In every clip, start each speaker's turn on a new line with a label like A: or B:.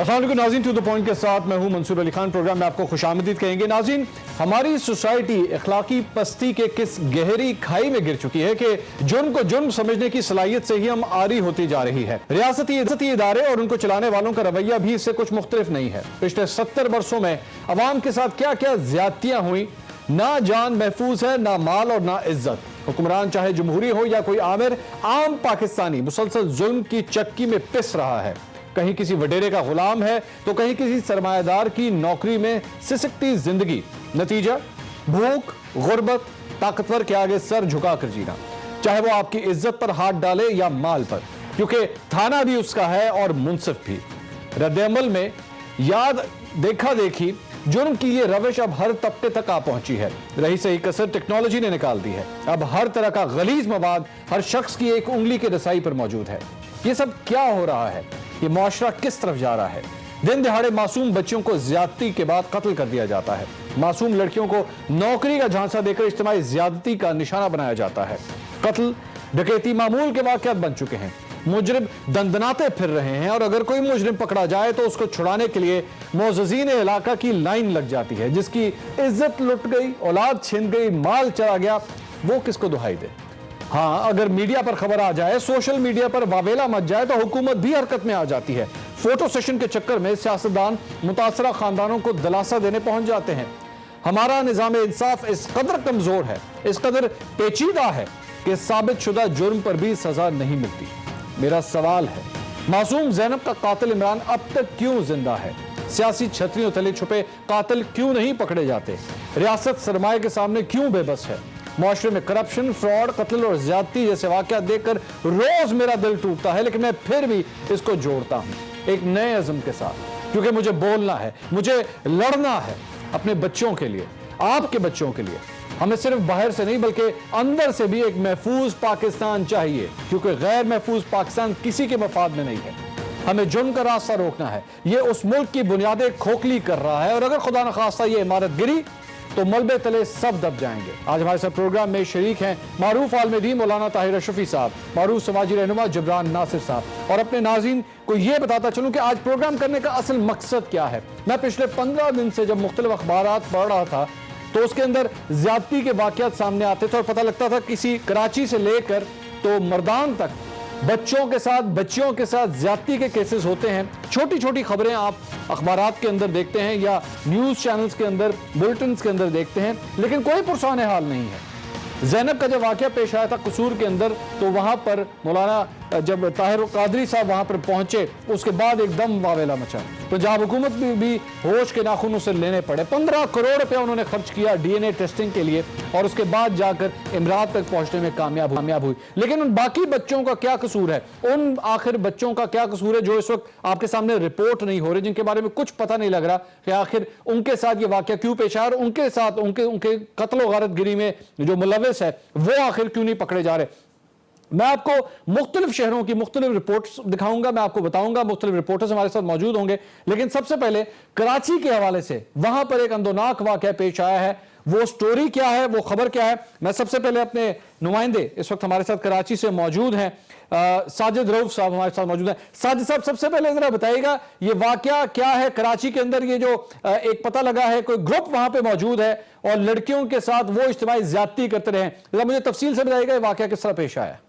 A: अस्सलाम वालेकुम नाज़रीन, टू द पॉइंट के साथ मैं हूं मंसूर अली खान। प्रोग्राम में आपको खुशामदीद कहेंगे। नाज़रीन, हमारी सोसाइटी अखलाकी पस्ती के किस गहरी खाई में गिर चुकी है कि जुर्म को जुर्म समझने की सलाहियत से ही हम आरी होती जा रही है। रियासती इदारे और उनको चलाने वालों का रवैया भी इससे कुछ मुख्तलिफ नहीं है। पिछले 70 वर्षों में अवाम के साथ क्या क्या ज्यादतियां हुई, ना जान महफूज है, ना माल और ना इज्जत। हुक्मरान चाहे जमहूरी हो या कोई आमिर, आम पाकिस्तानी मुसलसल जुल्म की चक्की में पिस रहा है। कहीं किसी वडेरे का गुलाम है तो कहीं किसी सरमायादार की नौकरी में सिसकती जिंदगी। नतीजा भूख, गुर्बत, ताकतवर के आगे सर झुकाकर जीना, चाहे वो आपकी इज्जत पर हाथ डाले या माल पर, क्योंकि थाना भी उसका है और मुंसिफ भी। रद्द-ए-अमल में याद देखा देखी जुर्म की ये रविश अब हर तबके तक आ पहुंची है। रही सही कसर टेक्नोलॉजी ने निकाल दी है। अब हर तरह का गलीज मवाद हर शख्स की एक उंगली के रसाई पर मौजूद है। ये सब क्या हो रहा है? ये मुआशरा किस तरफ जा रहा है? दिन दिहाड़े मासूम बच्चों को ज्यादती के बाद कत्ल कर दिया जाता है। मासूम लड़कियों को नौकरी का झांसा देकर इज्तिमाई ज्यादती का निशाना बनाया जाता है। कत्ल, डकैती मामूल के वाकयात बन चुके हैं। मुजरिम दंदनाते फिर रहे हैं और अगर कोई मुजरिम पकड़ा जाए तो उसको छुड़ाने के लिए मोअज़्ज़िज़ीन इलाका की लाइन लग जाती है। जिसकी इज्जत लुट गई, औलाद छिन गई, माल चला गया, वो किसको दुहाई दे? हाँ, अगर मीडिया पर खबर आ जाए, सोशल मीडिया पर वावेला मच जाए तो हुकूमत भी हरकत में आ जाती है। फोटो सेशन के चक्कर में सियासतदान मुतासरा खानदानों को दिलासा देने पहुंच जाते हैं। हमारा निजाम इंसाफ इस कदर कमजोर है, इस कदर पेचीदा है कि साबित शुदा जुर्म पर भी सजा नहीं मिलती। मेरा सवाल है, मासूम ज़ैनब का कातिल इमरान अब तक क्यों जिंदा है? सियासी छतरियों तले छुपे कातिल क्यों नहीं पकड़े जाते? रियासत सरमाए के सामने क्यों बेबस है? मुआशरे में करप्शन, फ्रॉड, कत्ल और ज्यादती जैसे वाकयात देखकर रोज मेरा दिल टूटता है, लेकिन मैं फिर भी इसको जोड़ता हूं एक नए अज़्म के साथ, क्योंकि मुझे बोलना है, मुझे लड़ना है अपने बच्चों के लिए, आपके बच्चों के लिए। हमें सिर्फ बाहर से नहीं बल्कि अंदर से भी एक महफूज पाकिस्तान चाहिए, क्योंकि गैर महफूज पाकिस्तान किसी के मफाद में नहीं है। हमें जुर्म का रास्ता रोकना है। ये उस मुल्क की बुनियादें खोखली कर रहा है और अगर खुदा न खास्ता ये इमारत गिरी तो मलबे तले सब दब जाएंगे। आज हमारे साथ प्रोग्राम में शरीक हैं मारूफ आलिम दीन मौलाना ताहिर अशरफी साहब, मारूफ समाजी रहनुमा जबरान नासिर साहब। और अपने नाज़रीन को यह बताता चलूं कि आज प्रोग्राम करने का असल मकसद क्या है। मैं पिछले 15 दिन से जब मुख्तलिफ अखबारात पढ़ रहा था तो उसके अंदर ज्यादती के वाकयात सामने आते थे और पता लगता था किसी कराची से लेकर तो मर्दान तक बच्चों के साथ, बच्चियों के साथ ज्यादती के केसेस होते हैं। छोटी छोटी खबरें आप अखबारात के अंदर देखते हैं या न्यूज़ चैनल्स के अंदर, बुलेटिन्स के अंदर देखते हैं, लेकिन कोई पुरसाने हाल नहीं है। ज़ैनब का जब वाकया पेश आया था कसूर के अंदर तो वहां पर मौलाना जब ताहिर कादरी साहब वहां पर पहुंचे उसके बाद एकदम वावेला मचा। पंजाब हुकूमत भी होश के नाखूनों से लेने पड़े। 15 करोड़ रुपया उन्होंने खर्च किया डीएनए टेस्टिंग के लिए और उसके बाद जाकर इमरात तक पहुंचने में कामयाब हुई। लेकिन उन बाकी बच्चों का क्या कसूर है? उन आखिर बच्चों का क्या कसूर है जो इस वक्त आपके सामने रिपोर्ट नहीं हो रहे, जिनके बारे में कुछ पता नहीं लग रहा कि आखिर उनके साथ ये वाकया क्यों पेश आया और उनके साथ उनके कत्ल गारत गिरी में जो मुलव्विस है वो आखिर क्यों नहीं पकड़े जा रहे? मैं आपको मुख्तलिफ शहरों की मुख्तलिफ रिपोर्ट्स दिखाऊंगा, मैं आपको बताऊंगा, मुख्तलिफ रिपोर्टर्स हमारे साथ मौजूद होंगे। लेकिन सबसे पहले कराची के हवाले से वहां पर एक अंदोनाक वाकया पेश आया है। वो स्टोरी क्या है, वो खबर क्या है? मैं सबसे पहले अपने नुमाइंदे इस वक्त हमारे साथ कराची से मौजूद हैं, साजिद रऊफ साहब हमारे साथ मौजूद हैं। साजिद साहब, सबसे पहले जरा बताइएगा ये वाकया क्या है कराची के अंदर? ये जो एक पता लगा है कोई ग्रुप वहां पे मौजूद है और लड़कियों के साथ वो इज्तिमाई ज्यादती करते रहे, जरा मुझे तफसील से बताइएगा ये वाकया किस तरह पेश आया?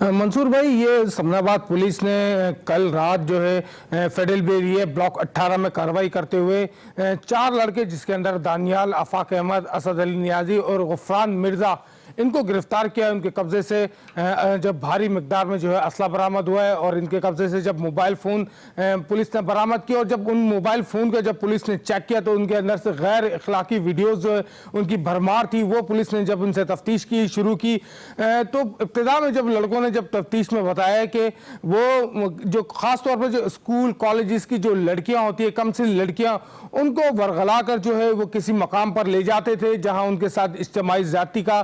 B: मंसूर भाई, ये समनाबाद पुलिस ने कल रात जो है फेडरल एरिया ब्लॉक 18 में कार्रवाई करते हुए 4 लड़के, जिसके अंदर दानियाल, आफाक अहमद, असद अली नियाजी और गफरान मिर्ज़ा, इनको गिरफ्तार किया। उनके कब्जे से जब भारी मिकदार में जो है असला बरामद हुआ है और इनके कब्जे से जब मोबाइल फ़ोन पुलिस ने बरामद किया और जब उन मोबाइल फ़ोन को जब पुलिस ने चेक किया तो उनके अंदर से गैर अखलाकी वीडियोज़ जो है उनकी भरमार थी। वो पुलिस ने जब उनसे तफ्तीश की शुरू की तो इब्तिदा में जब लड़कों ने जब तफ्तीश में बताया कि वो जो ख़ास तौर पर जो स्कूल कॉलेजेस की जो लड़कियाँ होती है, कम से लड़कियाँ, उनको वरगला कर जो है वो किसी मकाम पर ले जाते थे जहाँ उनके साथ इज्तिमाई ज़्यादती का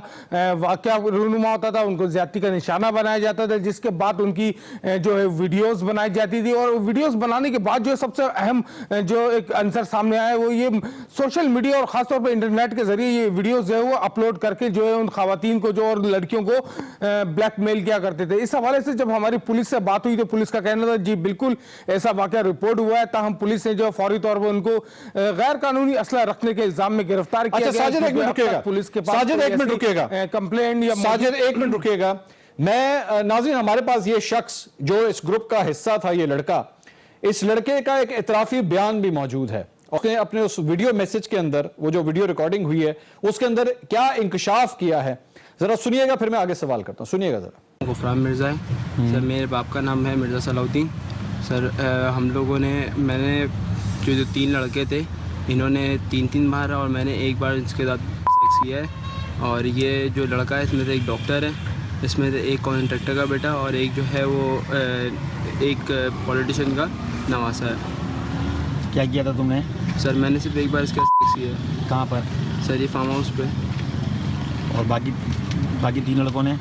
B: वाकया रूनुमा होता था, उनको ज्यादती का निशाना बनाया जाता था, जिसके बाद उनकी जो है वीडियोस बनाई जाती थी। और वीडियोस बनाने के बाद जो सबसे अहम जो एक आंसर सामने आया वो ये सोशल मीडिया और खासतौर पर इंटरनेट के जरिए ये वीडियोस जो है वो अपलोड करके जो है उन खवातीन को जो और लड़कियों को ब्लैकमेल किया करते थे। इस हवाले से जब हमारी पुलिस से बात हुई तो पुलिस का कहना था जी बिल्कुल ऐसा वाकया रिपोर्ट हुआ है, ताहम पुलिस ने जो फौरी तौर पर उनको गैर कानूनी असला रखने के इल्जाम में गिरफ्तार किया गया।
A: साजिद एक मिनट रुकिएगा,
B: पुलिस के पास
A: साजिद एक मिनट रुकिएगा,
B: कंप्लेंट या
A: साजिद एक मिनट रुकिएगा। मैं नाज़रीन, हमारे पास ये शख्स जो इस ग्रुप का हिस्सा था, ये लड़का, इस लड़के का एक इतराफी बयान भी मौजूद है। उसने अपने उस वीडियो मैसेज के अंदर, वो जो वीडियो रिकॉर्डिंग हुई है उसके अंदर क्या इंकशाफ किया है, जरा सुनिएगा, फिर मैं आगे सवाल करता हूं। सुनिएगा जरा।
C: गुफरान मिर्ज़ा है सर, मेरे बाप का नाम है मिर्ज़ा सलाउद्दीन सर। हम लोगों ने, मैंने जो 3 लड़के थे, इन्होंने 3 बार और मैंने एक बार इसके साथ सेक्स किया है। और ये जो लड़का है इसमें से एक डॉक्टर है, इसमें से एक कॉन्ट्रैक्टर का बेटा और एक जो है वो एक पॉलिटिशियन का नवासा है।
D: क्या किया था तुमने?
C: सर मैंने सिर्फ एक बार इसके साथ सेक्स किया है।
D: कहाँ पर?
C: सर ये फार्म हाउस पे।
D: और बाकी 3 लड़कों ने?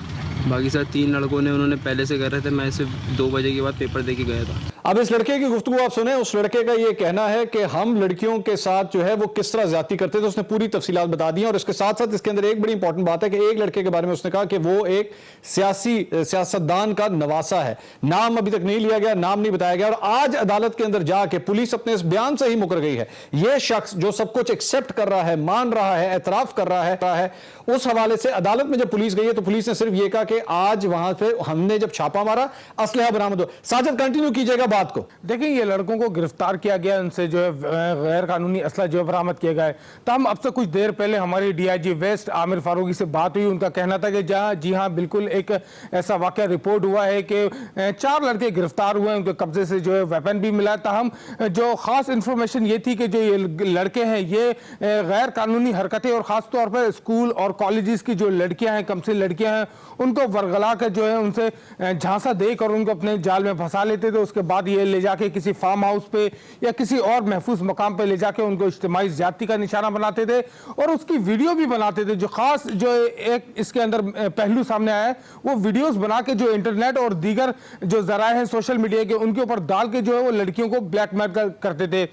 C: बाकी सर 3 लड़कों ने, उन्होंने पहले से कर रहे थे, मैं सिर्फ 2 बजे के बाद पेपर दे के गया था।
A: अब इस लड़के की गुफ्तगू आप सुने। उस लड़के का ये कहना है कि हम लड़कियों के साथ जो है वो किस तरह ज्यादती करते थे, उसने पूरी तफसीलात बता दी। और इसके साथ साथ इसके अंदर एक बड़ी इंपॉर्टेंट बात है कि एक लड़के के बारे में उसने कहा कि वो एक सियासतदान का नवासा है। नाम अभी तक नहीं लिया गया, नाम नहीं बताया गया। और आज अदालत के अंदर जाके पुलिस अपने इस बयान से ही मुकर गई है। यह शख्स जो सब कुछ एक्सेप्ट कर रहा है, मान रहा है, एतराफ कर रहा है, उस हवाले से अदालत में जब पुलिस गई है तो पुलिस ने सिर्फ यह कहा कि आज वहां पे हमने जब छापा मारा असलहा बरामद हो। साजिद कंटिन्यू कीजिएगा बात को।
B: देखिए ये लड़कों को गिरफ्तार किया गया, उनसे जो है गैर कानूनी असला जो है बरामद किया गया है। तब अब से कुछ देर पहले हमारी डीआईजी वेस्ट आमिर फारूकी से बात हुई। उनका कहना था कि जी हाँ बिल्कुल एक ऐसा वाकया रिपोर्ट हुआ है कि 4 लड़के गिरफ्तार हुए हैं, उनके कब्जे से जो है वेपन भी मिला। ताहम जो खास इंफॉर्मेशन ये थी कि जो ये लड़के हैं ये गैर कानूनी हरकतें और खास तौर पर स्कूल और कॉलेजेस की जो लड़कियां हैं, कम से लड़कियां हैं, उनको वरगला कर जो है उनसे झांसा देकर उनको अपने जाल में फंसा लेते थे। उसके बाद ये ले जाके किसी फार्म हाउस पे या किसी और महफूज मकाम पे ले जाके उनको इज्तिमाई ज्यादती का निशाना बनाते थे और उसकी वीडियो भी बनाते थे। जो खास जो एक इसके अंदर पहलू सामने आया है वो वीडियोस बना के जो इंटरनेट और दीगर जो जराए हैं सोशल मीडिया के, उनके ऊपर डाल के जो है वो लड़कियों को ब्लैकमेल करते थे।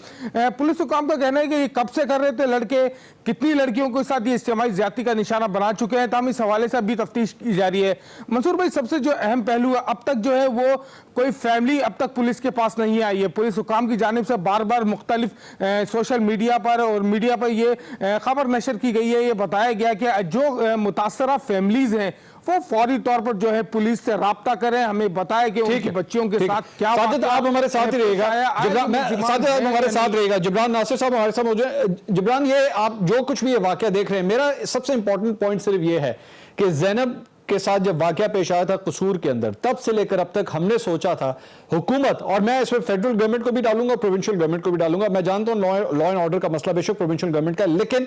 B: पुलिस हुकाम का कहना है कि ये कब से कर रहे थे लड़के, कितनी लड़कियों के साथ ये इज्तिमाई ज्यादती का निशाना बना चुके हैं, तमाम इस हवाले से अभी तफ्तीश की जा रही है। मंसूर भाई, सबसे जो अहम पहलू है, अब तक जो है वो कोई फैमिली अब तक पुलिस के पास नहीं आई है। पुलिस हुकाम की जानिब से बार बार मुख्तलिफ सोशल मीडिया पर और मीडिया पर ये खबर नशर की गई है, ये बताया गया कि जो मुतासरा फैमिलीज हैं वो फौरी तौर पर जो है पुलिस से राब्ता करें, हमें बताया कि उनकी बच्चियों के साथ क्या।
A: साजिद आप हमारे साथ ही रहिएगा, साजिद आप हमारे साथ रहिएगा। जिब्रान नासिर साहब हमारे साथ मौजूद हैं। जिब्रान, ये आप जो कुछ भी ये वाकया देख रहे हैं, मेरा सबसे इंपॉर्टेंट पॉइंट सिर्फ ये है कि ज़ैनब के साथ जब वाकया पेश आया था कसूर के अंदर, तब से लेकर अब तक हमने सोचा था हुकूमत, और मैं इसमें फेडरल गवर्नमेंट को भी डालूंगा, प्रोविंशियल गवर्नमेंट को भी डालूंगा, मैं जानता हूं लॉ एंड ऑर्डर का मसला बेशक प्रोविंशियल गवर्नमेंट का, लेकिन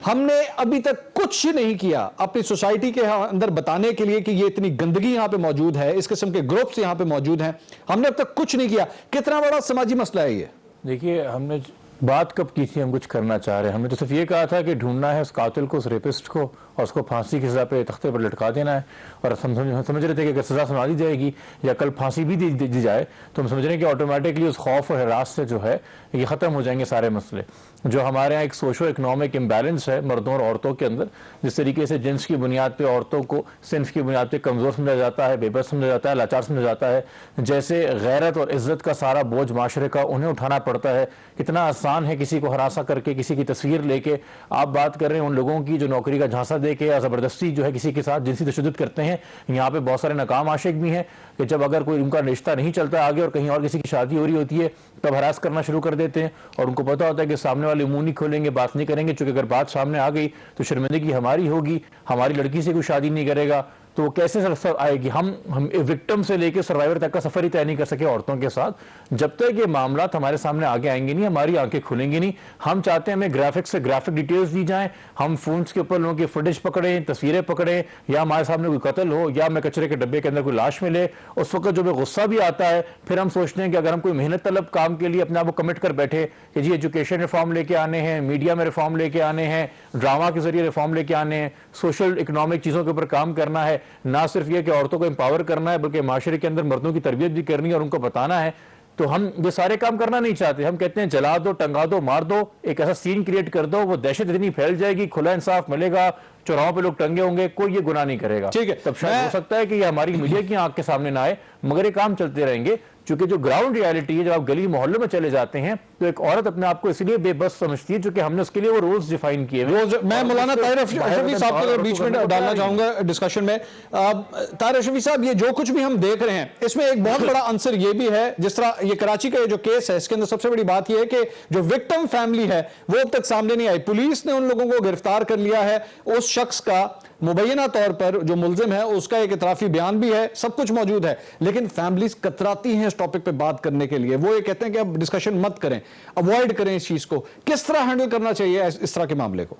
A: हमने अभी तक कुछ नहीं किया अपनी सोसाइटी के अंदर बताने के लिए कि ये इतनी गंदगी यहां पे मौजूद है, इस किस्म के ग्रुप्स यहां पे मौजूद हैं। हमने अब तक कुछ नहीं किया। कितना बड़ा समाजी मसला है ये?
E: देखिए, हमने बात कब की थी हम कुछ करना चाह रहे हैं? हमने तो सिर्फ ये कहा था कि ढूंढना है उस कातिल को, उस रेपिस्ट को, और उसको फांसी की सजा पे तख्ते पर लटका देना है। और हम समझ रहे थे कि अगर सजा सुना दी जाएगी या कल फांसी भी दी जाए तो हम समझ रहे हैं कि ऑटोमेटिकली उस खौफ और हिरास से जो है ये ख़त्म हो जाएंगे सारे मसले। जो हमारे यहाँ एक सोशो इकनॉमिक इम्बैलेंस है मर्दों और औरतों के अंदर, जिस तरीके से जिन्स की बुनियाद पर औरतों को सिन्फ की बुनियाद पर कमज़ोर समझा जाता है, बेबस समझा जाता है, लाचार समझा जाता है, जैसे गैरत और इज़्ज़त का सारा बोझ माशरे का उन्हें उठाना पड़ता है। कितना आसान है किसी को हरासा करके, किसी की तस्वीर लेके। आप बात कर रहे हैं उन लोगों की जो नौकरी का झांसा दे के या ज़बरदस्ती जो है किसी के साथ जिनसी तशद्दुद करते हैं। यहाँ पे बहुत सारे नाकाम आशिक भी हैं कि जब अगर कोई उनका रिश्ता नहीं चलता आगे और कहीं और किसी की शादी हो रही होती है तब हरास करना शुरू कर देते हैं, और उनको पता होता है कि सामने वाले मुंह नहीं खोलेंगे, बात नहीं करेंगे, क्योंकि अगर बात सामने आ गई तो शर्मिंदगी हमारी होगी, हमारी लड़की से कोई शादी नहीं करेगा, तो वो कैसे आएगी? हम विक्टिम से लेकर सर्वाइवर तक का सफर ही तय नहीं कर सके औरतों के साथ। जब तक ये मामला हमारे सामने आगे आएंगे नहीं, हमारी आंखें खुलेंगी नहीं। हम चाहते हैं हमें ग्राफिक से ग्राफिक डिटेल्स दी जाएं, हम फोन्स के ऊपर लोगों की फुटेज पकड़ें, तस्वीरें पकड़ें, या हमारे सामने कोई कत्ल हो या हमें कचरे के डब्बे के अंदर कोई लाश मिले। उस वक्त जो गुस्सा भी आता है, फिर हम सोचते हैं कि अगर हम कोई मेहनत तलब काम के लिए अपने आप को कमिट कर बैठे कि जी एजुकेशन रिफॉर्म लेके आने हैं, मीडिया में रिफॉर्म लेके आने हैं, ड्रामा के जरिए रिफॉर्म लेके आने हैं, सोशल इकोनॉमिक चीजों के ऊपर काम करना है, ना सिर्फ ये कि औरतों को एम्पावर करना है बल्कि माशरे के अंदर मर्दों की तरबियत भी करनी है और उनको बताना है, तो हम ये सारे काम करना नहीं चाहते। हम कहते हैं जला दो, टंगा दो, मार दो, एक ऐसा सीन क्रिएट कर दो, वो दहशत इतनी फैल जाएगी, खुला इंसाफ मिलेगा, चौराहों पे लोग टंगे होंगे, कोई ये गुनाह नहीं करेगा।
A: ठीक है,
E: तब शायद हो सकता है कि ये हमारी मीडिया की आंख के सामने ना आए, मगर ये काम चलते रहेंगे। क्योंकि जो ग्राउंड रियलिटी है, जब आप गली मोहल्लों में चले जाते हैं तो एक औरत अपने आप को इसलिए बेबस समझती है क्योंकि हमने उसके लिए वो रोल्स डिफाइन किए हुए।
A: मैं मौलाना ताहिर अशरफी साहब को बीच में डालना चाहूंगा डिस्कशन में। ताहिर अशरफी साहब, ये जो कुछ भी हम देख रहे हैं इसमें एक बहुत बड़ा आंसर ये भी है, जिस तरह ये कराची का जो केस है इसके अंदर सबसे बड़ी बात यह है कि जो विक्टिम फैमिली है वो अब तक सामने नहीं आई। पुलिस ने उन लोगों को गिरफ्तार कर लिया है, उस शख्स का मुबैना तौर पर जो मुलजिम है उसका एक इतराफी बयान भी है, सब कुछ मौजूद है, लेकिन फैमिलीज कतराती हैं इस टॉपिक पे बात करने के लिए। वो ये कहते हैं कि अब डिस्कशन मत करें, अवॉइड करें इस चीज को। किस तरह हैंडल करना चाहिए इस तरह के मामले को?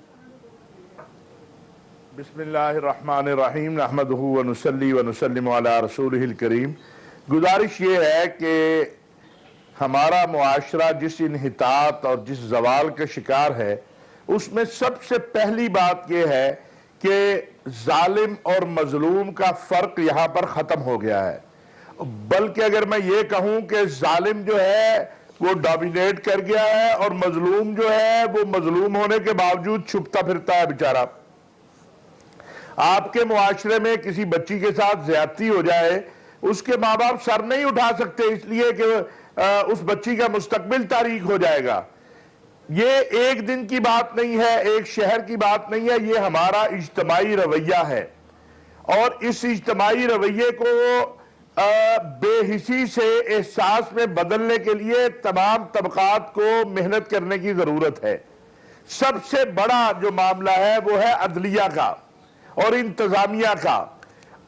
F: बिस्मिल्लाहिर्रहमानिर्रहीम, नहमदुहु व नुसल्ली व नुसल्लिमु अला रसूलिहिल करीम। गुजारिश ये है कि हमारा मुआशरा जिस इन्हितात और जिस जवाल का शिकार है उसमें सबसे पहली बात यह है कि जालिम और मजलूम का फर्क यहां पर खत्म हो गया है। बल्कि अगर मैं ये कहूं कि जालिम जो है वो डोमिनेट कर गया है और मजलूम जो है वो मजलूम होने के बावजूद छुपता फिरता है बेचारा। आपके मुआशरे में किसी बच्ची के साथ ज्यादती हो जाए, उसके माँ बाप सर नहीं उठा सकते इसलिए कि उस बच्ची का मुस्तकबिल तारीख हो जाएगा। ये एक दिन की बात नहीं है, एक शहर की बात नहीं है, ये हमारा इज्तमाई रवैया है। और इस इज्तमाई रवैये को बेहिसी से एहसास में बदलने के लिए तमाम तबकात को मेहनत करने की जरूरत है। सबसे बड़ा जो मामला है वो है अदलिया का और इंतजामिया का।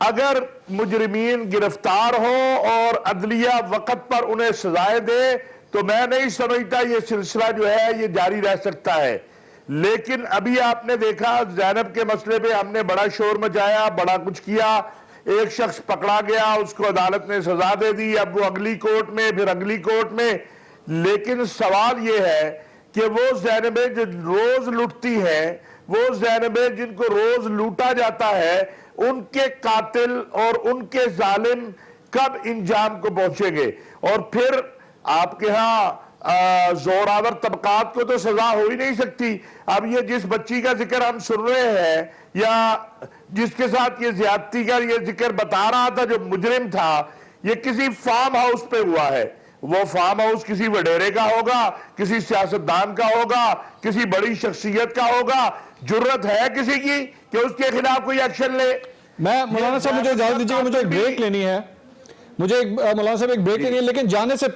F: अगर मुजरिमीन गिरफ्तार हो और अदलिया वक़्त पर उन्हें सजाएं दे तो मैं नहीं समझता ये सिलसिला जो है ये जारी रह सकता है। लेकिन अभी आपने देखा ज़ैनब के मसले पे हमने बड़ा शोर मचाया, बड़ा कुछ किया, एक शख्स पकड़ा गया, उसको अदालत ने सजा दे दी, अब वो अगली कोर्ट में, फिर अगली कोर्ट में। लेकिन सवाल ये है कि वो ज़ैनबें जो रोज लुटती हैं, वो ज़ैनबें जिनको रोज लूटा जाता है, उनके कातिल और उनके जालिम कब इंजाम को पहुंचेंगे? और फिर आपके यहां जोरावर तबकात को तो सजा हो ही नहीं सकती। अब ये जिस बच्ची का जिक्र हम सुन रहे हैं या जिसके साथ ये ज्यादती का ये जिक्र बता रहा था जो मुजरिम था, ये किसी फार्म हाउस पे हुआ है। वो फार्म हाउस किसी वडेरे का होगा, किसी सियासतदान का होगा, किसी बड़ी शख्सियत का होगा। जुर्रत है किसी की कि उसके खिलाफ कोई एक्शन ले?
A: मैं मौलाना साहब मुझे इजाजत दीजिएगा, मुझे एक ब्रेक लेनी है, मौलाना साहब एक ब्रेक लेनी है। लेकिन जाने से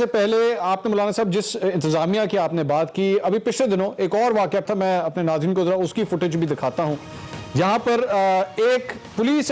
A: पहले आपने मौलाना साहब जिस इंतजामिया की आपने बात की, अभी पिछले दिनों एक और वाकया था, मैं अपने नाज़रीन को जरा उसकी फुटेज भी दिखाता हूं, जहां पर एक पुलिस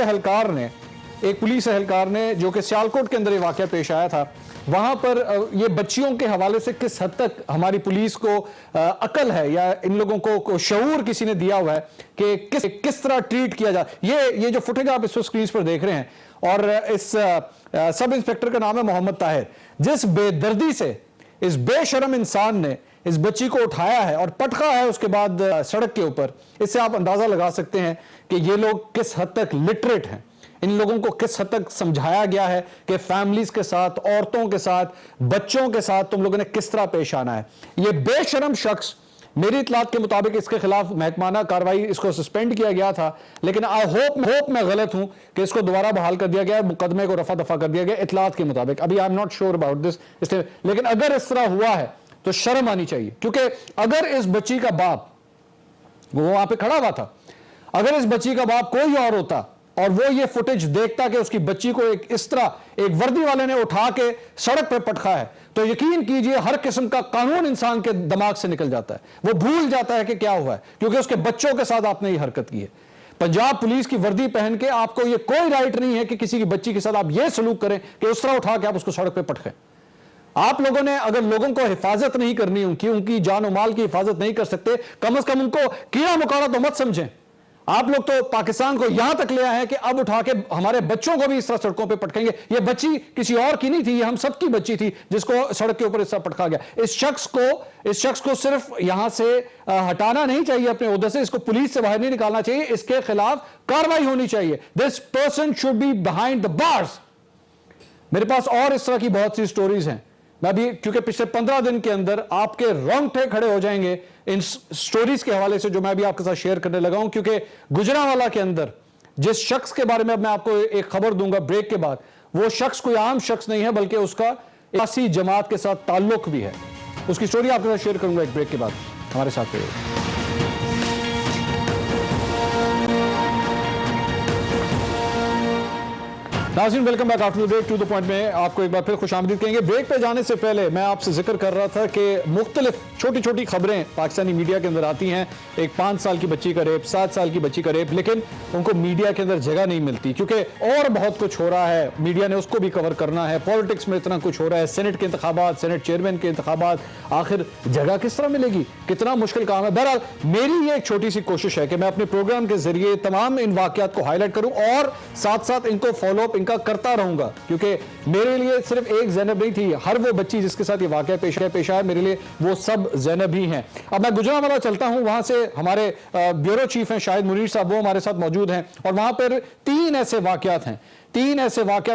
A: एहलकार ने जो कि सियालकोट के अंदर ये वाकया पेश आया था, वहां पर ये बच्चियों के हवाले से किस हद तक हमारी पुलिस को अकल है या इन लोगों को शऊर किसी ने दिया हुआ है कि किस तरह ट्रीट किया जाए। ये जो फुटेज आप इस स्क्रीन पर देख रहे हैं, और इस सब इंस्पेक्टर का नाम है मोहम्मद ताहिर। जिस बेदर्दी से इस बेशरम इंसान ने इस बच्ची को उठाया है और पटका है उसके बाद सड़क के ऊपर, इससे आप अंदाजा लगा सकते हैं कि ये लोग किस हद तक लिटरेट हैं। इन लोगों को किस हद तक समझाया गया है कि फैमिलीज के साथ, औरतों के साथ, बच्चों के साथ तुम लोगों ने किस तरह पेश आना है। ये बेशरम शख्स, मेरी इतलात के मुताबिक इसके खिलाफ महकमाना कार्रवाई, इसको सस्पेंड किया गया था, लेकिन आई होप मैं गलत हूं कि इसको दोबारा बहाल कर दिया गया, मुकदमे को रफा दफा कर दिया गया इतलात के मुताबिक। अभी I am not sure about this, लेकिन अगर इस तरह हुआ है तो शर्म आनी चाहिए। क्योंकि अगर इस बच्ची का बाप, वो वहां पे खड़ा हुआ था, अगर इस बच्ची का बाप कोई और होता और वो ये फुटेज देखता कि उसकी बच्ची को इस तरह एक वर्दी वाले ने उठा के सड़क पर पटका है, तो यकीन कीजिए हर किस्म का कानून इंसान के दिमाग से निकल जाता है, वो भूल जाता है कि क्या हुआ है, क्योंकि उसके बच्चों के साथ आपने ये हरकत की है। पंजाब पुलिस की वर्दी पहन के आपको ये कोई राइट नहीं है कि किसी की बच्ची के साथ आप ये सलूक करें कि उस तरह उठा के आप उसको सड़क पे पटकें। आप लोगों ने अगर लोगों को हिफाजत नहीं करनी, उनकी जान और माल की हिफाजत नहीं कर सकते, कम से कम उनको कीड़ा मकोड़ा तो मत समझें। आप लोग तो पाकिस्तान को यहां तक ले आए हैं कि अब उठा के हमारे बच्चों को भी इस तरह सड़कों पे पटकेंगे। ये बच्ची किसी और की नहीं थी, ये हम सबकी बच्ची थी जिसको सड़क के ऊपर इस तरह पटका गया। इस शख्स को सिर्फ यहां से हटाना नहीं चाहिए अपने ओहदे से, इसको पुलिस से बाहर नहीं निकालना चाहिए, इसके खिलाफ कार्रवाई होनी चाहिए। This person should be behind the bars. मेरे पास और इस तरह की बहुत सी स्टोरीज हैं, मैं भी क्योंकि पिछले 15 दिन के अंदर आपके रोंगटे खड़े हो जाएंगे इन स्टोरीज के हवाले से जो मैं भी आपके साथ शेयर करने लगा हूं। क्योंकि गुजरांवाला के अंदर जिस शख्स के बारे में अब मैं आपको एक खबर दूंगा ब्रेक के बाद, वो शख्स कोई आम शख्स नहीं है बल्कि उसका सियासी जमात के साथ ताल्लुक भी है। उसकी स्टोरी आपके साथ शेयर करूंगा एक ब्रेक के बाद। हमारे साथ रहिए। नाज़रीन, welcome back after the break to the point में आपको एक बार फिर खुशामदीद कहेंगे। ब्रेक पे जाने से पहले मैं आपसे जिक्र कर रहा था कि मुख्तलिफ छोटी छोटी खबरें पाकिस्तानी मीडिया के अंदर आती हैं। एक 5 साल की बच्ची का रेप, 7 साल की बच्ची का रेप, लेकिन उनको मीडिया के अंदर जगह नहीं मिलती क्योंकि और बहुत कुछ हो रहा है, मीडिया ने उसको भी कवर करना है। पॉलिटिक्स में इतना कुछ हो रहा है, सेनेट के इंतखाबात, सेनेट चेयरमैन के इंतखाबात, आखिर जगह किस तरह मिलेगी? कितना मुश्किल काम है। बहरहाल मेरी ये एक छोटी सी कोशिश है कि मैं अपने प्रोग्राम के जरिए तमाम इन वाकयात को हाईलाइट करूं और साथ साथ इनको फॉलो अप इनका करता रहूंगा, क्योंकि मेरे लिए सिर्फ एक ज़ैनब नहीं थी, हर वो बच्ची जिसके साथ ये वाकया पेश आया मेरे लिए वो सब ज़ैनब ही हैं। अब मैं गुजरांवाला चलता हूं, वहां से हमारे ब्यूरो चीफ हैं शाहिद मुनीर साहब, वो हमारे साथ मौजूद हैं और वहां पर 3 ऐसे वाकयात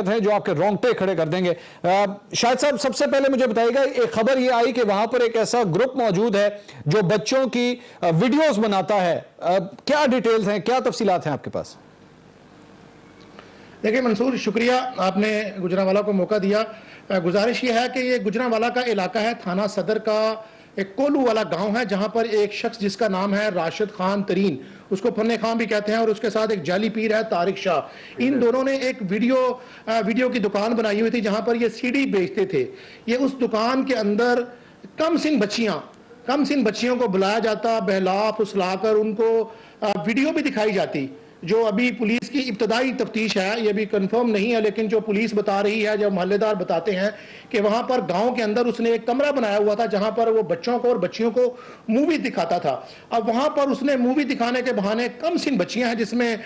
A: हैं जो आपके रोंगटे खड़े कर देंगे। शाहिद साहब, सबसे पहले मुझे बताइएगा, एक खबर ये आई कि वहां पर एक ऐसा ग्रुप मौजूद है जो बच्चों की वीडियोस बनाता है। क्या डिटेल्स हैं, क्या तफसीलात हैं आपके पास?
G: देखिए मंसूर, शुक्रिया आपने गुजरांवाला को मौका दिया। गुजारिश ये है कि ये गुजरांवाला का इलाका है, थाना सदर का एक कोलू वाला गांव है, जहां पर एक शख्स जिसका नाम है राशिद खान तरीन, उसको फन्ने खान भी कहते हैं, और उसके साथ एक जाली पीर है तारिक शाह। इन दोनों ने एक वीडियो की दुकान बनाई हुई थी जहां पर ये सीडी बेचते थे। ये उस दुकान के अंदर कम सिन बच्चियों को बुलाया जाता, बहला फुसलाकर उनको वीडियो भी दिखाई जाती। जो अभी पुलिस की इब्तदाई तफ्तीश है, ये भी कंफर्म नहीं है, लेकिन जो पुलिस बता रही है, जो मोहल्लेदार बताते हैं कि वहां पर गांव के अंदर उसने एक कमरा बनाया हुआ था जहां पर वो बच्चों को और बच्चियों को मूवी दिखाता था। अब वहां पर उसने मूवी दिखाने के बहाने कम सिन बच्चियां हैं, जिसमें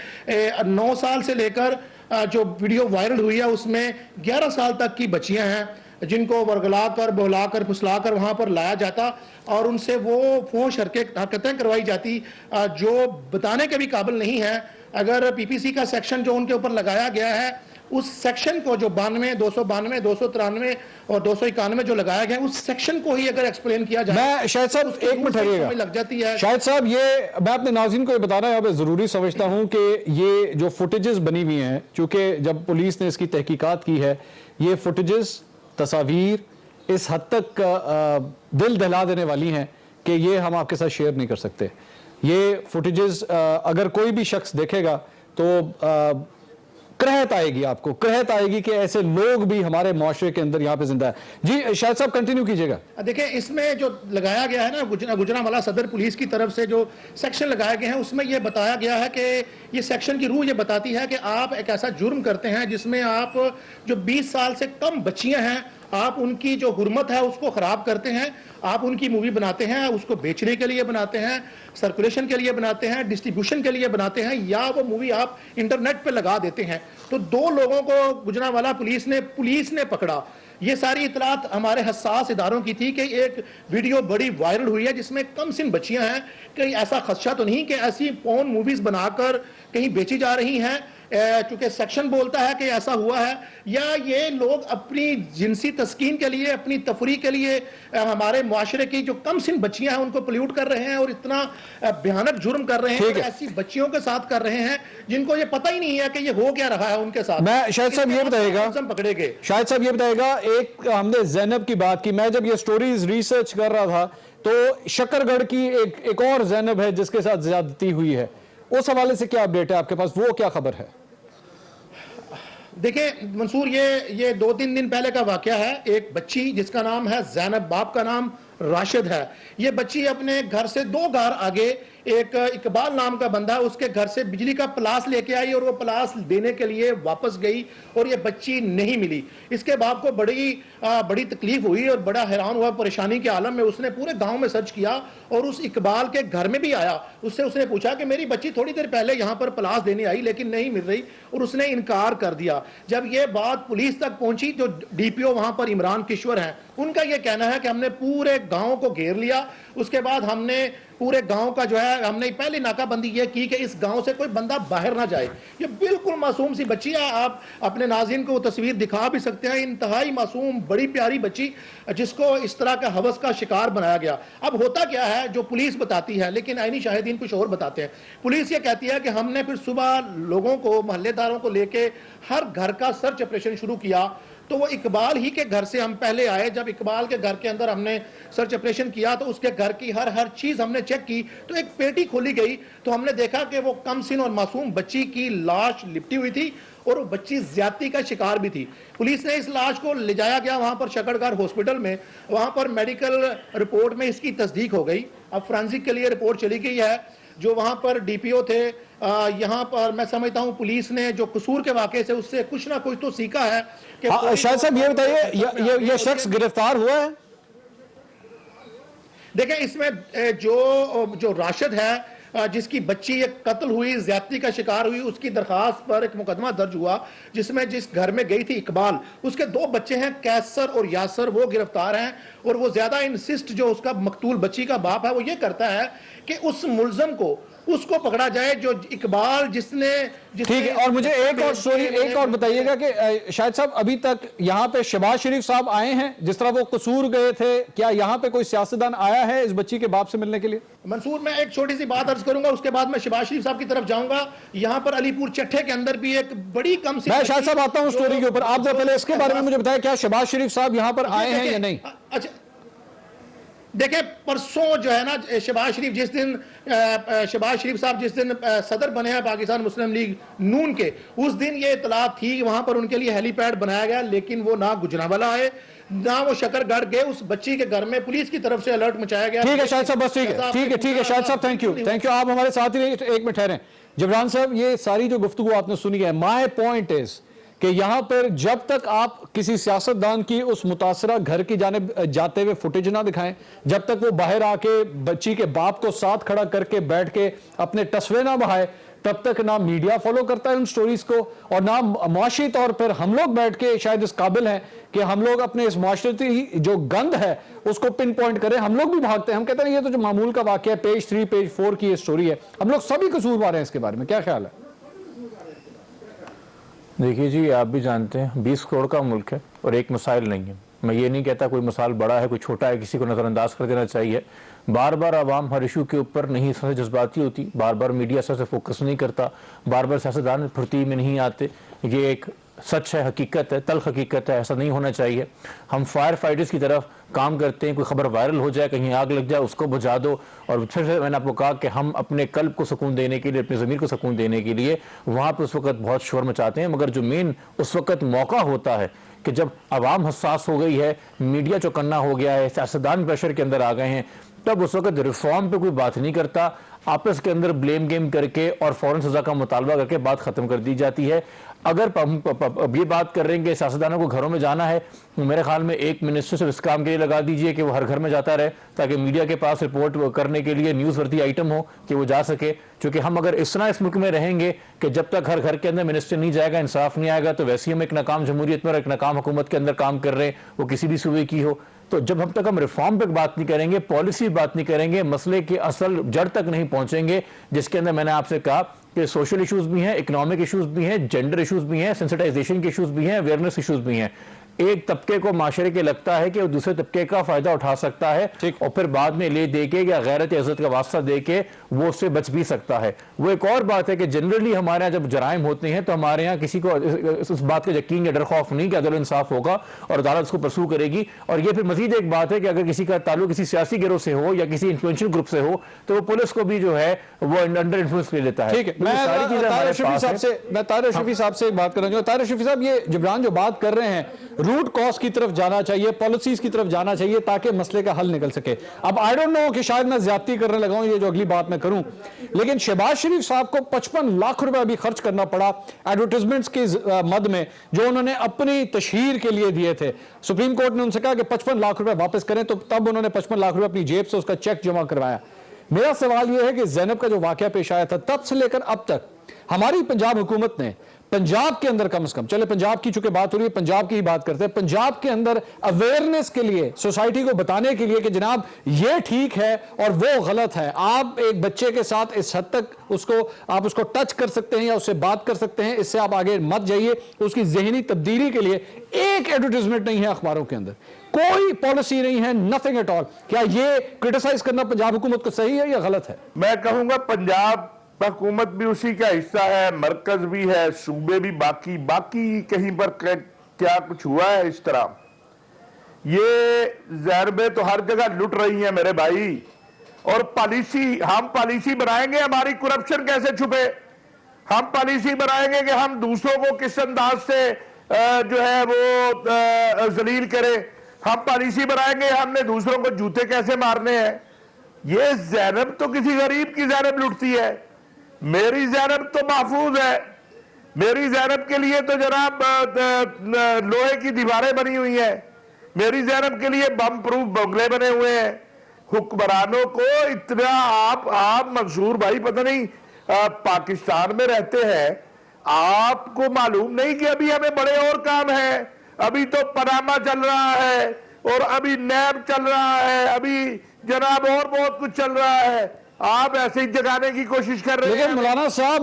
G: 9 साल से लेकर जो वीडियो वायरल हुई है उसमें 11 साल तक की बच्चियां हैं, जिनको वर्गलाकर बहलाकर फुसलाकर वहां पर लाया जाता और उनसे वो फोश हरकतें करवाई जाती जो बताने के भी काबिल नहीं है। अगर पीपीसी का सेक्शन जो उनके ऊपर लगाया गया है, उस सेक्शन को जो 92, 292, 293 और 291 जो लगाया गया है, उस सेक्शन को ही अगर एक्सप्लेन किया जाए।
A: मैं शायद साहब एक मिनट ठहरिएगा,
G: लग जाती है।
A: शायद साहब, ये मैं अपने नाज़रीन को ये बताना यहाँ पे जरूरी समझता हूँ कि ये जो फुटेजेस बनी हुई हैं, चूंकि जब पुलिस ने इसकी तहकीकात की है, ये फुटेजेस, तस्वीर इस हद तक दिल दहला देने वाली हैं कि ये हम आपके साथ शेयर नहीं कर सकते। ये फुटेजेस अगर कोई भी शख्स देखेगा तो करहत आएगी, आपको करहत आएगी कि ऐसे लोग भी हमारे माशरे के अंदर यहाँ पे जिंदा है। जी शायद साहब कंटिन्यू कीजिएगा।
G: देखिए, इसमें जो लगाया गया है ना, गुजरांवाला सदर पुलिस की तरफ से जो सेक्शन लगाए गए हैं, उसमें यह बताया गया है कि ये सेक्शन की रूह ये बताती है कि आप एक ऐसा जुर्म करते हैं जिसमें आप जो 20 साल से कम बच्चियां हैं, आप उनकी जो हुर्मत है उसको खराब करते हैं। आप उनकी मूवी बनाते हैं, उसको बेचने के लिए बनाते हैं, सर्कुलेशन के लिए बनाते हैं, डिस्ट्रीब्यूशन के लिए बनाते हैं, या वो मूवी आप इंटरनेट पे लगा देते हैं। तो 2 लोगों को गुजरांवाला पुलिस ने पकड़ा। ये सारी इतलात हमारे हसास इदारों की थी कि एक वीडियो बड़ी वायरल हुई है जिसमें कम सिन बच्चियां हैं। कहीं ऐसा खदशा तो नहीं कि ऐसी पोर्न मूवीज बनाकर कहीं बेची जा रही हैं, क्योंकि सेक्शन बोलता है कि ऐसा हुआ है, या ये लोग अपनी जिनसी तस्कीन के लिए, अपनी तफरी के लिए हमारे मुआशरे की जो कम सिन बच्चियां हैं उनको पोल्यूट कर रहे हैं और इतना भयानक जुर्म कर रहे हैं, ऐसी बच्चियों के साथ कर रहे हैं जिनको ये पता ही नहीं है कि ये हो क्या रहा है उनके साथ।
A: मैं शायद साहब ये बताएगा,
G: पकड़े गए।
A: शायद साहब ये बताएगा, एक हमने ज़ैनब की बात की, मैं जब ये स्टोरीज रिसर्च कर रहा था तो शकरगढ़ की एक और ज़ैनब है जिसके साथ ज्यादती हुई है, उस हवाले से क्या अपडेट है आपके पास, वो क्या खबर है?
G: देखिए मंसूर, ये 2-3 दिन पहले का वाकया है। एक बच्ची जिसका नाम है ज़ैनब, बाप का नाम राशिद है। ये बच्ची अपने घर से 2 घर आगे एक इकबाल नाम का बंदा उसके घर से बिजली का प्लास लेके आई और वो प्लास देने के लिए वापस गई और ये बच्ची नहीं मिली। इसके बाप को बड़ी तकलीफ हुई और बड़ा हैरान हुआ, परेशानी के आलम में उसने पूरे गांव में सर्च किया और उस इकबाल के घर में भी आया। उससे उसने पूछा कि मेरी बच्ची थोड़ी देर पहले यहाँ पर प्लास देने आई लेकिन नहीं मिल रही, और उसने इनकार कर दिया। जब ये बात पुलिस तक पहुंची जो डीपीओ वहां पर इमरान किश्वर हैं, उनका यह कहना है कि हमने पूरे गांव को घेर लिया। उसके बाद हमने पूरे गांव का जो है हमने पहले नाकाबंदी ये की कि इस गांव से कोई बंदा बाहर ना जाए। ये बिल्कुल मासूम सी बच्ची है, आप अपने नाज़रीन को तस्वीर दिखा भी सकते हैं। इंतहाई मासूम बड़ी प्यारी बच्ची जिसको इस तरह का हवस का शिकार बनाया गया। अब होता क्या है जो पुलिस बताती है, लेकिन आईनी शाहिदीन कुछ और बताते हैं। पुलिस ये कहती है कि हमने फिर सुबह लोगों को, मोहल्लेदारों को लेके हर घर का सर्च ऑपरेशन शुरू किया। तो वो इकबाल ही के घर से हम पहले आए। जब इकबाल के घर के अंदर हमने सर्च ऑपरेशन किया तो उसके घर की हर चीज हमने चेक की, तो एक पेटी खोली गई तो हमने देखा कि वो कमसिन और मासूम बच्ची की लाश लिपटी हुई थी और वो बच्ची ज्यादती का शिकार भी थी। पुलिस ने इस लाश को ले जाया गया वहां पर शकरगार हॉस्पिटल में, वहां पर मेडिकल रिपोर्ट में इसकी तस्दीक हो गई। अब फोरेंसिक के लिए रिपोर्ट चली गई है। जो वहां पर डीपीओ थे, यहाँ पर मैं समझता हूं पुलिस ने जो कसूर के वाक़े से उससे कुछ ना कुछ तो सीखा है कि
A: शायद साहब ये बताइए, ये शख्स गिरफ्तार हुआ है?
G: देखें इसमें जो राशिद है जिसकी बच्ची एक कत्ल हुई, ज्यादती का शिकार हुई, उसकी दरखास्त पर एक मुकदमा दर्ज हुआ जिसमें जिस घर में गई थी इकबाल, उसके 2 बच्चे हैं कैसर और यासर, वो गिरफ्तार हैं। और वो ज्यादा इंसिस्ट जो उसका मकतूल बच्ची का बाप है वो ये करता है कि उस मुल्जम को उसको पकड़ा जाए जो इकबाल जिसने
A: ठीक है। और मुझे एक और स्टोरी एक और बताइएगा कि शायद साहब अभी तक यहाँ पे शहबाज शरीफ साहब आए हैं, जिस तरह वो कसूर गए थे, क्या यहाँ पे कोई सियासतदान आया है इस बच्ची के बाप से मिलने के लिए?
G: मंसूर, मैं एक छोटी सी बात अर्ज करूंगा, उसके बाद मैं शहबाज शरीफ साहब की तरफ जाऊंगा। यहाँ पर अलीपुर चट्ठे के अंदर भी एक बड़ी कम सी,
A: मैं शायद साहब आता हूँ स्टोरी के ऊपर। आप जरा पहले इसके बारे में मुझे बताया, क्या शहबाज शरीफ साहब यहाँ पर आए हैं या नहीं?
G: अच्छा देखिए, परसों जो है ना शहबाज शरीफ साहब जिस दिन सदर बने हैं पाकिस्तान मुस्लिम लीग नून के, उस दिन ये इतला थी वहां पर उनके लिए हेलीपैड बनाया गया, लेकिन वो ना गुजरांवाला आए ना वो शकरगढ़ गए। उस बच्ची के घर में पुलिस की तरफ से अलर्ट मचाया गया।
A: ठीक है शायद साहब, बस ठीक है शायद साहब, थैंक यू। आप हमारे साथ ही एक मिनट ठहरें। जबरान साहब, ये सारी जो गुफ्तगू आपने सुनी है, माय पॉइंट इज कि यहां पर जब तक आप किसी सियासतदान की उस मुतासरा घर की जानिब जाते हुए फुटेज ना दिखाएं, जब तक वो बाहर आके बच्ची के बाप को साथ खड़ा करके बैठ के अपने तस्वीर ना बहाए, तब तक ना मीडिया फॉलो करता है उन स्टोरीज को, और ना मुआशी तौर पर हम लोग बैठ के शायद इस काबिल हैं कि हम लोग अपने इस माशरती जो गंद है उसको पिन पॉइंट करें। हम लोग भी भागते हैं, हम कहते हैं ये तो जो मामूल का वाकया है, पेज 3 पेज 4 की ये स्टोरी है, हम लोग सभी कसूरवार हैं। इसके बारे में क्या ख्याल है?
E: देखिए जी, आप भी जानते हैं 20 करोड़ का मुल्क है और एक मिसाइल नहीं है। मैं ये नहीं कहता कोई मिसाल बड़ा है कोई छोटा है, किसी को नजरअंदाज कर देना चाहिए। बार बार आवाम हर इशू के ऊपर नहीं सबसे जज्बाती होती, बार बार मीडिया से फोकस नहीं करता, बार बार सियासतदान फुर्ती में नहीं आते। ये एक सच है, हकीकत है, तल्ख हकीकत है, ऐसा नहीं होना चाहिए। हम फायर फाइटर्स की तरफ काम करते हैं, कोई खबर वायरल हो जाए, कहीं आग लग जाए, उसको बुझा दो। और फिर से मैंने आपको कहा कि हम अपने कल्ब को सुकून देने के लिए, अपनी ज़मीर को सुकून देने के लिए वहाँ पर उस वक्त बहुत शोर मचाते हैं, मगर जो मेन उस वक्त मौका होता है कि जब आवाम हसास हो गई है, मीडिया चौकन्ना हो गया है, सियासतदान प्रेशर के अंदर आ गए हैं, तब उस वक्त रिफॉर्म पे कोई बात नहीं करता, आपस के अंदर ब्लेम गेम करके और फौरन सजा का मुतालबा करके बात खत्म कर दी जाती है। अगर अब ये बात कर रहे हैं कि सियासतदानों को घरों में जाना है, तो मेरे ख्याल में एक मिनिस्टर से इस काम के लिए लगा दीजिए कि वो हर घर में जाता रहे, ताकि मीडिया के पास रिपोर्ट करने के लिए न्यूज़ वर्दी आइटम हो कि वो जा सके। क्योंकि हम अगर इस तरह इस मुल्क में रहेंगे कि जब तक हर घर के अंदर मिनिस्टर नहीं जाएगा, इंसाफ नहीं आएगा, तो वैसे ही हम एक नाकाम जमहूरियत में और एक नाकाम हुकूमत के अंदर काम कर रहे हैं, वो किसी भी सूबे की हो। तो जब हम तक हम रिफॉर्म पे बात नहीं करेंगे, पॉलिसी बात नहीं करेंगे, मसले के असल जड़ तक नहीं पहुंचेंगे, जिसके अंदर मैंने आपसे कहा कि सोशल इश्यूज भी हैं, इकोनॉमिक इश्यूज भी हैं, जेंडर इश्यूज भी हैं, सेंसिटाइजेशन के इश्यूज भी हैं, अवेयरनेस इश्यूज भी हैं। एक तबके को माशरे के लगता है कि वो दूसरे तबके का फायदा उठा सकता है और फिर बाद में ले दे के या गैरत इज्जत का वास्ता दे के वो उससे बच भी सकता है। वो एक और बात है कि जनरली हमारे यहाँ जब जराइम होते हैं तो हमारे यहाँ किसी को इस बात का यकीन या डर खौफ नहीं कि अदल इंसाफ होगा और अदालत उसको परसू करेगी। और ये फिर मजीद एक बात है कि अगर किसी का ताल्लुक किसी सियासी गिरोह से हो या किसी इन्फ्लुएंशियल ग्रुप से हो तो वो पुलिस को भी जो है वो अंडर इन्फ्लुएंस ले लेता है।
A: ठीक है, मैं तारिक शफी साहब से बात कर रहा हूँ। तारिक शफी साहब, ये जिब्रान जो बात कर रहे हैं, रूट कॉज की तरफ जाना चाहिए, पॉलिसीज की तरफ जाना चाहिए ताकि मसले का हल निकल सके। अब आई डोंट नो कि शायद मैं ज्यादती करने लगा हूं, ये जो अगली बात मैं करूं, लेकिन शहबाज शरीफ साहब को 55 लाख रुपए अभी खर्च करना पड़ा एडवर्टाइजमेंट्स के मद में जो उन्होंने अपनी तशहीर के लिए दिए थे। सुप्रीम कोर्ट ने उनसे कहा कि 55 लाख रुपए वापस करें, तो तब उन्होंने 55 लाख रुपए अपनी जेब से उसका चेक जमा करवाया। मेरा सवाल यह है कि ज़ैनब का जो वाकया पेश आया था तब से लेकर अब तक हमारी पंजाब हुकूमत ने पंजाब के अंदर कम से कम, चले पंजाब की चूंकि बात हो रही है पंजाब की ही बात करते हैं, पंजाब के अंदर अवेयरनेस के लिए, सोसाइटी को बताने के लिए कि जनाब ये ठीक है और वो गलत है। आप एक बच्चे के साथ इस हद तक आप उसको टच कर सकते हैं या उससे बात कर सकते हैं, इससे आप आगे मत जाइए। उसकी जहनी तब्दीली के लिए एक एडवर्टाइजमेंट नहीं है अखबारों के अंदर, कोई पॉलिसी नहीं है, नथिंग एट ऑल। क्या ये क्रिटिसाइज करना पंजाब हुकूमत को सही है या गलत है?
F: मैं कहूंगा पंजाब हुकूमत भी उसी का हिस्सा है, मरकज भी है, सूबे भी, बाकी कहीं पर क्या कुछ हुआ है इस तरह? ये ज़ैनबें तो हर जगह लुट रही हैं मेरे भाई, और हम पॉलिसी बनाएंगे, हमारी करप्शन कैसे छुपे? हम पॉलिसी बनाएंगे कि हम दूसरों को किस अंदाज से जो है वो जलील करें। हम पॉलिसी बनाएंगे हमने दूसरों को जूते कैसे मारने हैं। ये ज़ैनब तो किसी गरीब की ज़ैनब लुटती है, मेरी ज़ैनब तो महफूज है। मेरी ज़ैनब के लिए तो जनाब लोहे की दीवारें बनी हुई हैं, मेरी ज़ैनब के लिए बम प्रूफ बंगले बने हुए हैं। हुक्मरानों को इतना आप मंसूर भाई पता नहीं पाकिस्तान में रहते हैं, आपको मालूम नहीं कि अभी हमें बड़े और काम है। अभी तो पनामा चल रहा है और अभी नैब चल रहा है, अभी जनाब और बहुत कुछ चल रहा है। आप ऐसे ही जगाने की कोशिश कर रहे हैं।
A: लेकिन मौलाना साहब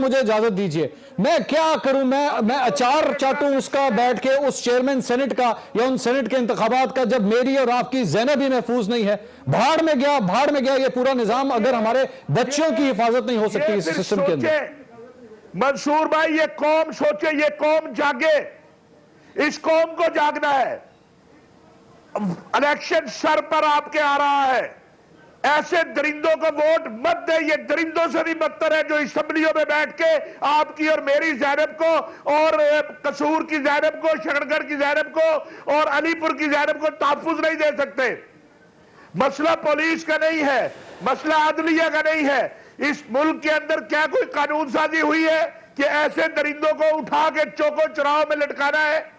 A: मुझे इजाजत दीजिए, मैं क्या करूं? मैं अचार चाटूं उसका बैठ के, उस चेयरमैन सेनेट का या उन सेनेट के इंतखाबात का, जब मेरी और आपकी ज़ैनब भी महफूज नहीं है। भाड़ में गया ये पूरा निजाम, अगर हमारे बच्चों की हिफाजत नहीं हो सकती इस सिस्टम के अंदर।
F: मंसूर भाई ये कौम सोचे, ये कौम जागे, इस कौम को जागना है। इलेक्शन सर पर आपके आ रहा है, ऐसे दरिंदों को वोट मत दे। ये दरिंदों से भी बदतर है जो असेंबलियों में बैठ के आपकी और मेरी ज़ैनब को और कसूर की ज़ैनब को, शकरगढ़ की ज़ैनब को और अलीपुर की ज़ैनब को तहफ्फुज़ नहीं दे सकते। मसला पुलिस का नहीं है, मसला अदलिया का नहीं है। इस मुल्क के अंदर क्या कोई कानून साजी हुई है कि ऐसे दरिंदों को उठा के चौको चौराहों में लटकाना है?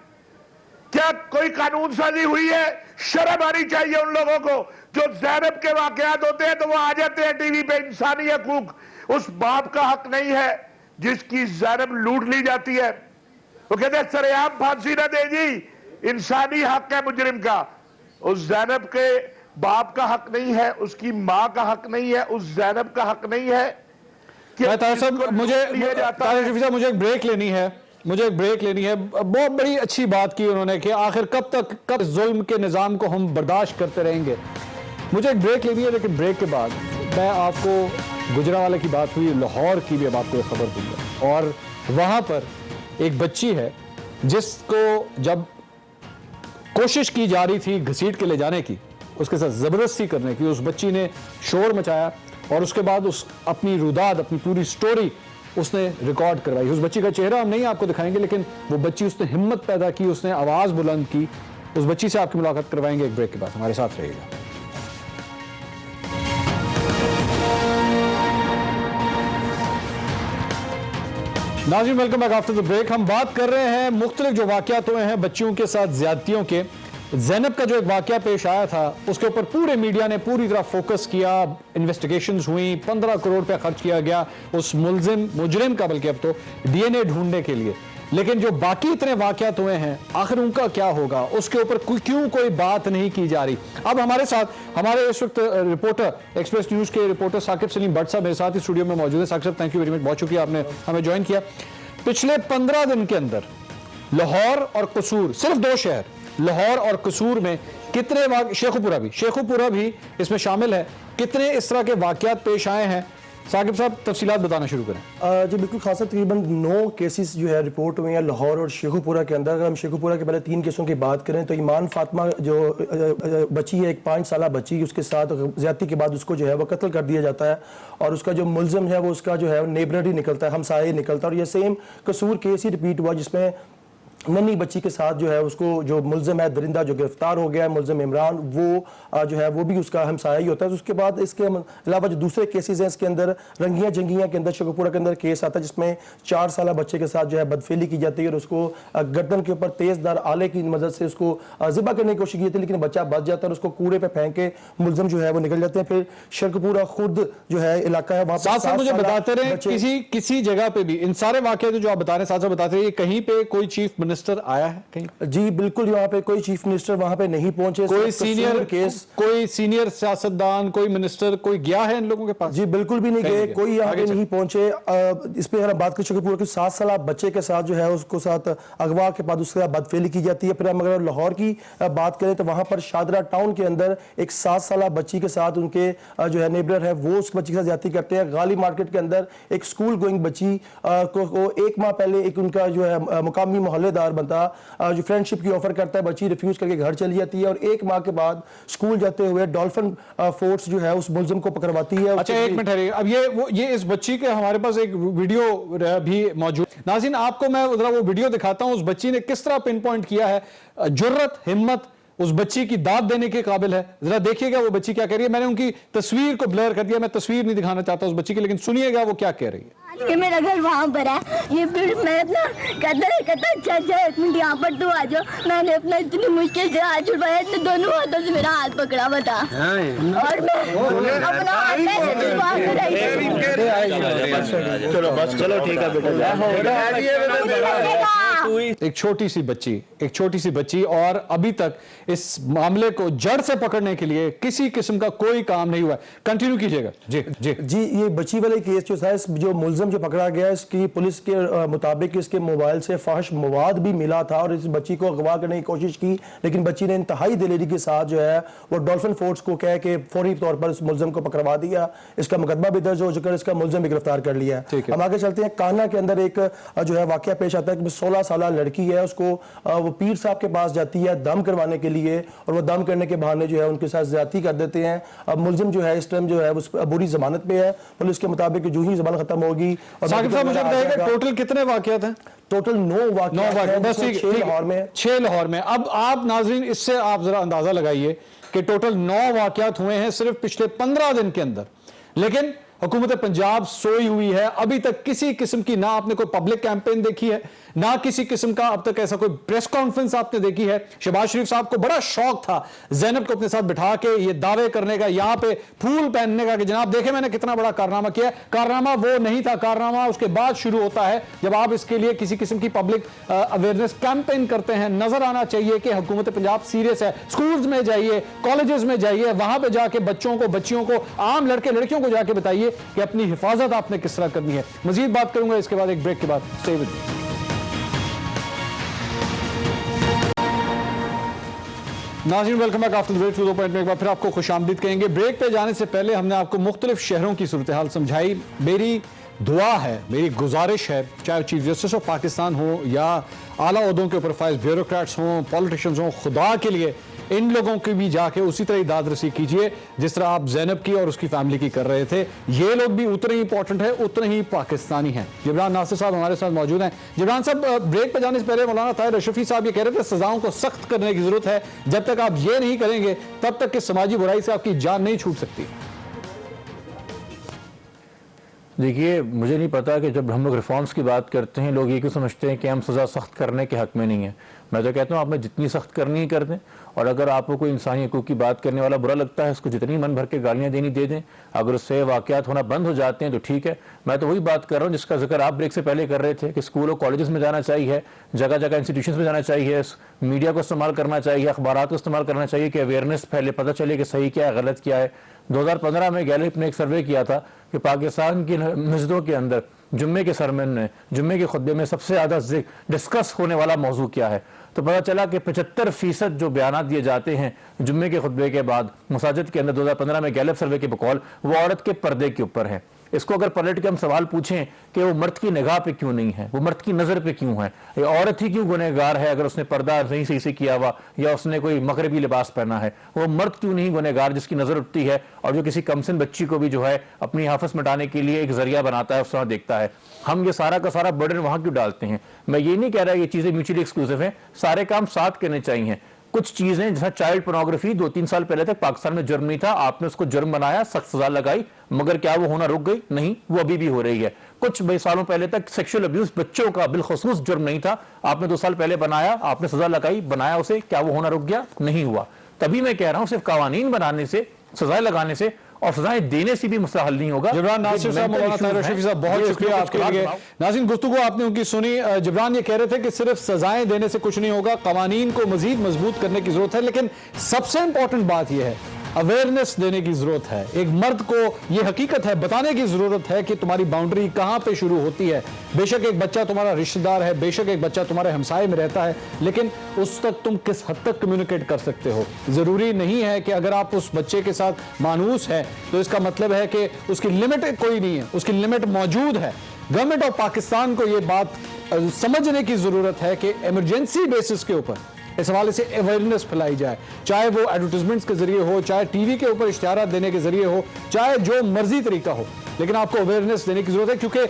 F: क्या कोई कानून साजी हुई है? शर्म आनी चाहिए उन लोगों को जो ज़ैनब के वाकयात होते हैं तो वो आ जाते हैं टीवी पे। इंसानी हकूक उस बाप का हक नहीं है जिसकी ज़ैनब लूट ली जाती है। वो कहते हैं सरेआम फांसी ना दे जी, इंसानी हक है मुजरिम का। उस ज़ैनब के बाप का हक नहीं है, उसकी मां का हक नहीं है, उस ज़ैनब का हक नहीं है कि
A: मुझे एक ब्रेक लेनी है, बहुत बड़ी अच्छी बात की उन्होंने कि आखिर कब जुल्म के निज़ाम को हम बर्दाश्त करते रहेंगे। मुझे एक ब्रेक लेनी है, लेकिन ब्रेक के बाद मैं आपको गुजरांवाला की बात हुई, लाहौर की भी अब आपको एक खबर दूंगा। और वहाँ पर एक बच्ची है जिसको जब कोशिश की जा रही थी घसीट के ले जाने की, उसके साथ ज़बरदस्ती करने की, उस बच्ची ने शोर मचाया और उसके बाद अपनी रुदाद, अपनी पूरी स्टोरी उसने रिकॉर्ड करवाई। उस बच्ची का चेहरा हम नहीं आपको दिखाएंगे, लेकिन वो बच्ची, उसने हिम्मत पैदा की, उसने आवाज़ बुलंद की। उस बच्ची से आपकी मुलाकात करवाएंगे एक ब्रेक के बाद। हमारे साथ रहिएगा। नाज़रीन, welcome back after the break. हम बात कर रहे हैं मुख्तलिफ जो वाक़यात हुए हैं बच्चियों के साथ ज्यादतियों के। ज़ैनब का जो एक वाक़या पेश आया था उसके ऊपर पूरे मीडिया ने पूरी तरह फोकस किया, इन्वेस्टिगेशंस हुई, 15 करोड़ रुपया खर्च किया गया उस मुजरिम का, बल्कि अब तो डीएनए ढूंढने के लिए। लेकिन जो बाकी इतने वाक़यात हुए हैं आखिर उनका क्या होगा, उसके ऊपर क्यों कोई बात नहीं की जा रही। अब हमारे साथ हमारे इस वक्त रिपोर्टर, एक्सप्रेस न्यूज़ के रिपोर्टर साकिब सलीम भट्ट साहब मेरे साथ इस स्टूडियो में मौजूद है। साकिब साहब, थैंक यू वेरी मच, बहुत शुक्रिया आपने हमें ज्वाइन किया। पिछले 15 दिन के अंदर लाहौर और कसूर, सिर्फ 2 शहर लाहौर और कसूर में कितने शेखुपुरा भी इसमें शामिल है, कितने इस तरह के वाक़यात पेश आए हैं? साकिब साहब तफसीलात बताना शुरू करें।
H: जी बिल्कुल, खासा तकरीबन 9 केसेस जो है रिपोर्ट हुए हैं लाहौर और शेखुपुरा के अंदर। अगर हम शेखुपुरा के पहले 3 केसों की बात करें तो ईमान फातिमा जो बच्ची है, एक 5 साला बच्ची, उसके साथ ज़्यादती के बाद उसको जो है वो कत्ल कर दिया जाता है और उसका जो मुलज़िम है वो उसका जो है नेबरर ही निकलता है, हमसाये निकलता है। और ये सेम कसूर केस ही रिपीट हुआ जिसमें नन्ही बच्ची के साथ जो है उसको जो मुलजिम है दरिंदा जो गिरफ्तार हो गया है मुलजिम इमरान, वो जो है वो भी उसका हमसाया ही होता है। तो उसके बाद इसके अलावा जो दूसरे केसेस हैं इसके अंदर रंगिया जंगिया के अंदर शेखुपुरा के अंदर केस आता है जिसमें 4 साल बच्चे के साथ जो है बदफेली की जाती है और उसको गर्दन के ऊपर तेजदार आले की मदद से उसको ज़िबा करने की कोशिश की थी, लेकिन बच्चा बच जाता है और उसको कूड़े पे फेंक के मुलजिम जो है वो निकल जाते हैं। फिर शेखुपुरा खुद जो है इलाका है वहाँ
A: साथ साथ मुझे बताते रहे किसी जगह पे भी इन सारे वाकये जो आप बता रहे हैं साथ साथ बताते रहे कहीं पे कोई चीफ मिनिस्टर आया है कहीं?
H: जी बिल्कुल, यहाँ पे कोई चीफ मिनिस्टर वहां पे नहीं पहुंचे।
A: कोई सीनियर सियासतदान कोई मिनिस्टर कोई गया है इन लोगों के पास?
H: जी बिल्कुल भी नहीं गए, कोई यहाँ पे नहीं पहुंचे। इस पे अगर हम बात कर शेखुपुरा के 7 साल बच्चे के साथ जो है उसको साथ अगवा के बाद उसके साथ बदफेली की जाती है। फिर हम अगर लाहौर की बात करें तो वहां पर शादरा टाउन के अंदर एक 7 साल बच्ची के साथ उनके जो है नेबर है वो उस बच्ची के साथ ज्यादती करते हैं। गाली मार्केट के अंदर एक स्कूल गोइंग बच्ची को 1 माह पहले एक उनका जो है मुकामी मोहल्लेदार बनता जो फ्रेंडशिप की ऑफर करता है, बच्ची रिफ्यूज करके घर चली जाती है और 1 माह के बाद स्कूल जाते हुए डॉल्फिन फोर्स जो है उस मुलजिम को पकड़वाती है।
A: अच्छा एक मिनट है, अब ये इस बच्ची के हमारे पास एक वीडियो भी मौजूद। नाज़रीन आपको मैं जरा वो वीडियो दिखाता हूं, उस बच्ची ने किस तरह पिन पॉइंट किया है, जुर्रत हिम्मत उस बच्ची की दाद देने के काबिल है। जरा देखिएगा वो बच्ची क्या कह रही है। मैंने उनकी तस्वीर को ब्लर कर दिया, मैं तस्वीर नहीं दिखाना चाहता उस बच्ची की, लेकिन सुनिएगा वो क्या कह रही है।
I: कि मेरा घर वहाँ पर है, ये फिर मैं अपना कहता अच्छा 1 मिनट यहाँ पर तो आ जाओ। मैंने अपना इतनी मुश्किल से हाथ छुड़वाया, इतने दोनों हाथों से मेरा हाथ पकड़ा हुआ था और मैं अपना हाथ ऐसे छुड़वा कर आई थी।
F: चलो ठीक है बेटा।
A: एक छोटी सी बच्ची और अभी तक इस मामले को जड़ से पकड़ने के लिए किसी किस्म का कोई काम नहीं हुआ। कंटिन्यू कीजिएगा। जी
H: ये बच्ची वाले केस जो था, जो मुलजिम जो पकड़ा गया इसकी पुलिस के मुताबिक इसके मोबाइल से फाहिश मवाद भी मिला था और इस बच्ची को अगवा करने की कोशिश की, लेकिन बच्ची ने इंतहाई दिलेरी के साथ जो है वो डॉल्फिन फोर्स को कह के फौरी तौर पर इस मुलजिम को पकड़वा दिया। इसका मुकदमा भी दर्ज हो चुका है, इसका मुलजिम भी गिरफ्तार कर लिया है। हम आगे चलते हैं। कान्हा के अंदर एक जो है वाकया पेश आता है कि 16 साल लड़की है, उसको वो पीर साहब के पास जाती है दम करवाने के लिए और वो दम करने के बहाने जो है उनके साथ ज्यादती कर देते हैं। अब मुलजिम जो है इस टाइम जो है उस बुरी जमानत पे है, पुलिस के मुताबिक जो ही जमानत खत्म होगी। और
A: साकिब साहब मुझे बताइएगा टोटल कितने वाकयात हैं?
H: टोटल 9 वाकयात बस 6 लाहौर में। अब आप नाजरीन इससे आप जरा अंदाजा लगाइए कि टोटल 9 वाकयात हुए हैं सिर्फ पिछले 15 दिन के अंदर, लेकिन हुकूमत पंजाब सोई हुई है। अभी तक किसी किस्म की ना आपने कोई पब्लिक कैंपेन देखी है, ना किसी किस्म का अब तक ऐसा कोई प्रेस कॉन्फ्रेंस आपने देखी है। शहबाज शरीफ साहब को बड़ा शौक था ज़ैनब को अपने साथ बिठा के ये दावे करने का, यहां पे फूल पहनने का कि जनाब देखे मैंने कितना बड़ा कारनामा किया। कारनामा वो नहीं था, कारनामा उसके बाद शुरू होता है जब आप इसके लिए किसी किस्म की पब्लिक अवेयरनेस कैंपेन करते हैं। नजर आना चाहिए कि हुकूमत पंजाब सीरियस है। स्कूल्स में जाइए, कॉलेजेस में जाइए, वहां पर जाके बच्चों को, बच्चियों को, आम लड़के लड़कियों को जाके बताइए कि अपनी हिफाजत आपने किस तरह करनी है। मजीद बात करूंगा इसके बाद, एक ब्रेक के बाद। Stay with me. नाज़रीन welcome back after the break. 2 point में एक बार फिर आपको खुशामदीद कहेंगे। ब्रेक पे जाने से पहले हमने आपको मुख्तलिफ शहरों की सूरत हाल समझाई। मेरी दुआ है, मेरी गुजारिश है, चाहे चीफ जस्टिस ऑफ पाकिस्तान हो या आला ओहदों के ऊपर फाइज ब्यूरोक्रेट्स हों, पॉलिटिशियंस हों, खुदा के लिए इन लोगों की भी जाके उसी तरह दाद रसी कीजिए जिस तरह आप ज़ैनब की और उसकी फैमिली की कर रहे थे। ये लोग भी उतने ही इंपॉर्टेंट है, उतने ही पाकिस्तानी हैं। जिब्रान नासिर साहब हमारे साथ मौजूद हैं। जिब्रान साहब ब्रेक पर जाने से पहले मौलाना ताहिर अशरफी साहब ये कह रहे थे सजाओं को सख्त करने की जरूरत है, जब तक आप ये नहीं करेंगे तब तक कि समाजी बुराई से आपकी जान नहीं छूट सकती।
E: देखिए मुझे नहीं पता कि जब हम लोग रिफॉर्म्स की बात करते हैं लोग ये क्यों समझते हैं कि हम सज़ा सख्त करने के हक में नहीं है। मैं तो कहता हूँ आपने जितनी सख्त करनी ही कर दें, और अगर आपको कोई इंसानी हकूक़ की बात करने वाला बुरा लगता है उसको जितनी मन भर के गालियाँ देनी दे दें। अगर उससे वाक़यात होना बंद हो जाते हैं तो ठीक है। मैं तो वही बात कर रहा हूँ जिसका जिक्र आप ब्रेक से पहले कर रहे थे कि स्कूल और कॉलेजेस में जाना चाहिए, जगह जगह इंस्टीट्यूशन में जाना चाहिए, मीडिया को इस्तेमाल करना चाहिए, अखबारात को इस्तेमाल करना चाहिए कि अवेयरनेस फैले, पता चले कि सही क्या है गलत क्या है। 2015 में गैलिप ने एक सर्वे किया था कि पाकिस्तान की मस्जिदों के अंदर जुम्मे के सरमन में, जुम्मे के खुतबे में सबसे ज़्यादा डिस्कस होने वाला मौजू क्या है, तो पता चला कि 75% जो बयान दिए जाते हैं जुम्मे के खुतबे के बाद मसाजिद के अंदर 2015 में गैलिप सर्वे के बकौल वो औरत के पर्दे के ऊपर है। इसको अगर पलट के हम सवाल पूछें कि वो मर्द की निगाह पे क्यों नहीं है, वो मर्द की नजर पे क्यों है, ये औरत ही क्यों गुनहगार है अगर उसने पर्दा सही से किया हुआ या उसने कोई मगरबी लिबास पहना है, वो मर्द क्यों नहीं गुनहगार जिसकी नजर उठती है और जो किसी कमसिन बच्ची को भी जो है अपनी हाफस मिटाने के लिए एक जरिया बनाता है, उस तरह देखता है। हम ये सारा का सारा बर्डन वहां क्यों डालते हैं? मैं ये नहीं कह रहा ये चीजें म्यूचुअली एक्सक्लूसिव हैं, सारे काम साथ करने चाहिए। कुछ चीजें जैसा चाइल्ड पोर्नोग्राफी 2-3 साल पहले तक पाकिस्तान में जुर्म नहीं था, आपने उसको जुर्म बनाया, सख्त सजा लगाई, मगर क्या वो होना रुक गई? नहीं, वो अभी भी हो रही है। कुछ सालों पहले तक सेक्सुअल अब्यूज बच्चों का बिलखसूस जुर्म नहीं था, आपने 2 साल पहले बनाया, आपने सजा लगाई, बनाया उसे, क्या वो होना रुक गया? नहीं हुआ। तभी मैं कह रहा हूं सिर्फ कवानीन बनाने से, सजाएं लगाने से और सजाएं देने से भी मसला हल नहीं होगा।
A: जिब्रान नासिर साहब, मौलाना ताहिर रशीदी साहब, बहुत शुक्रिया आपके लिए। नाज़रीन, गुफ्तगू आपने उनकी सुनी। जिब्रान ये कह रहे थे कि सिर्फ सजाएं देने से कुछ नहीं होगा, कवानीन को मजीद मजबूत करने की जरूरत है, लेकिन सबसे इंपॉर्टेंट बात यह है अवेयरनेस देने की जरूरत है। एक मर्द को यह हकीकत है बताने की जरूरत है कि तुम्हारी बाउंड्री कहां पे शुरू होती है। बेशक एक बच्चा तुम्हारा रिश्तेदार है, बेशक एक बच्चा तुम्हारे हमसाए में रहता है, लेकिन उस तक तुम किस हद तक कम्युनिकेट कर सकते हो। जरूरी नहीं है कि अगर आप उस बच्चे के साथ मानूस है तो इसका मतलब है कि उसकी लिमिट कोई नहीं है, उसकी लिमिट मौजूद है। गवर्नमेंट ऑफ पाकिस्तान को यह बात समझने की जरूरत है कि इमरजेंसी बेसिस के ऊपर इस हवाले से अवेयरनेस फैलाई जाए, चाहे वो एडवर्टाइजमेंट्स के जरिए हो, चाहे टीवी के ऊपर इश्तिहारात देने के जरिए हो, चाहे जो मर्जी तरीका हो, लेकिन आपको अवेयरनेस देने की जरूरत है। क्योंकि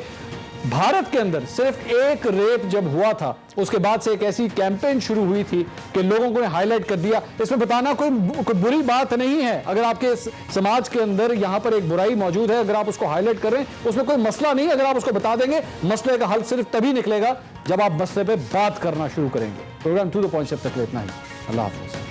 A: भारत के अंदर सिर्फ एक रेप जब हुआ था उसके बाद से एक ऐसी कैंपेन शुरू हुई थी कि लोगों को हाईलाइट कर दिया। इसमें बताना कोई बुरी बात नहीं है। अगर आपके समाज के अंदर यहां पर एक बुराई मौजूद है, अगर आप उसको हाईलाइट कर रहे हैं, उसमें कोई मसला नहीं है। अगर आप उसको बता देंगे, मसले का हल सिर्फ तभी निकलेगा जब आप मसले पे बात करना शुरू करेंगे। प्रोग्राम टू द पॉइंट से अब तक इतना ही। अल्लाह हाफिज़।